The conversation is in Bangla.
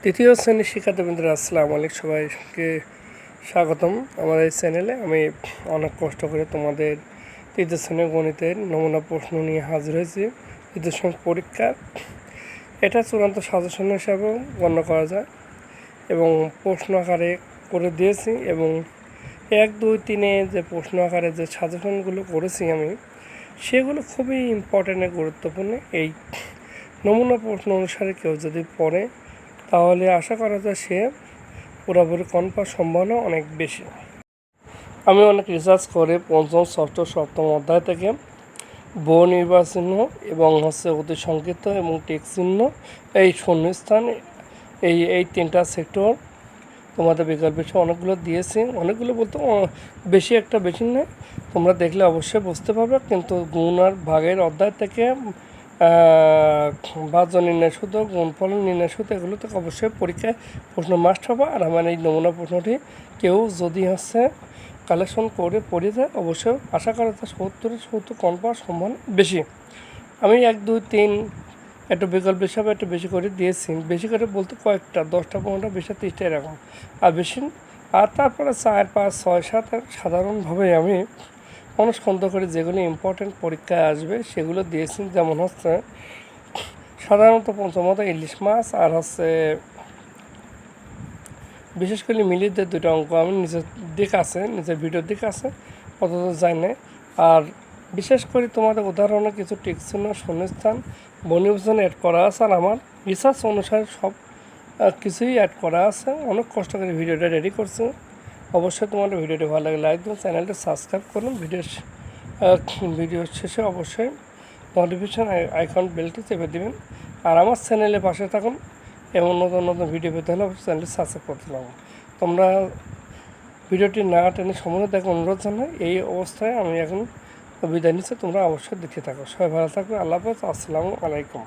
তৃতীয় শ্রেণীর শিক্ষার্থীবৃন্দরা আসসালামু আলাইকুম, সবাইকে স্বাগতম আমার এই চ্যানেলে। আমি অনেক কষ্ট করে তোমাদের তৃতীয় শ্রেণীর গণিতের নমুনা প্রশ্ন নিয়ে হাজির হয়েছি। তৃতীয় শ্রেণীর পরীক্ষা এটা চূড়ান্ত সাজেশন হিসাবেও গণ্য করা যায় এবং প্রশ্ন আকারে করে দিয়েছি এবং 1, 2, 3 যে প্রশ্ন আকারে যে সাজেশনগুলো করেছি আমি, সেগুলো খুবই ইম্পর্ট্যান্ট গুরুত্বপূর্ণ। এই নমুনা প্রশ্ন অনুসারে কেউ যদি পড়ে তাহলে আশা করা যায় সে পুরোপুরি কনফার্ম সম্ভাবনা অনেক বেশি। আমি অনেক রিসার্চ করে পঞ্চম, ষষ্ঠ, সপ্তম অধ্যায় থেকে বহু নির্বাচন এবং অতি সংক্ষিপ্ত এবং টেক্সট চিহ্ন, এই শূন্যস্থান, এই তিনটা সেক্টর তোমাদের বিকল্প বিষয় অনেকগুলো দিয়েছি। অনেকগুলো বলতে বেশি নেই, তোমরা দেখলে অবশ্যই বুঝতে পারবে। কিন্তু গুণ আর ভাগের অধ্যায় থেকে ভাজ্য নির্ণয় সূত্র, গুণফল নির্ণয় সূত্র, এগুলো থেকে অবশ্যই পরীক্ষায় প্রশ্ন মাস্ট হবে। আর আমার এই নমুনা প্রশ্নটি কেউ যদি কালেকশন করে পড়ে যায়, অবশ্যই আশা করা যায় 70 কনফার্ম সম্ভাবনা বেশি। আমি 1, 2, 3 একটু বিকল্প হিসাবে একটু বেশি করে দিয়েছি। বেশি করে বলতে কয়েকটা 10টা, 15টা, 20টা, 30টা এরকম আর বেশি। আর তারপরে 4, 5, 6, 7 সাধারণভাবে আমি অনুস্কন্ধ করে যেগুলো ইম্পর্টেন্ট পরীক্ষায় আসবে সেগুলো দিয়েছি। যেমন সাধারণত পঞ্চমত ইলিশ মাছ আর বিশেষ করে মিলিয়ে যে দুটো অঙ্ক আমি নিজের ভিডিওর দিক আছে অতটা যাই না। আর বিশেষ করে তোমাদের উদাহরণে কিছু টিকচিহ্ন, শূন্যস্থান, বনিবচন অ্যাড করা আছে। আর আমার রিসার্চ অনুসারে সব কিছুই অ্যাড করা আছে। অনেক কষ্ট করে ভিডিওটা রেডি করছি। অবশ্যই তোমাদের ভিডিওটি ভালো লাগে লাইক দিন, চ্যানেলটি সাবস্ক্রাইব করুন। ভিডিও শেষে অবশ্যই নোটিফিকেশন আইকন বেলটি চেপে দেবেন। আর আমার চ্যানেলের পাশে থাকুন এবং নতুন ভিডিও পেতে হলে চ্যানেলটি সাবস্ক্রাইব করতে লাগবে। তোমরা ভিডিওটি না টেনে সম্পূর্ণ দেখো অনুরোধ জানাই। এই অবস্থায় আমি এখন বিদায় নিচ্ছি, তোমরা অবশ্যই দেখতে থাকো। সবাই ভালো থাকবে। আল্লাহ হাফেজ, আসসালামু আলাইকুম।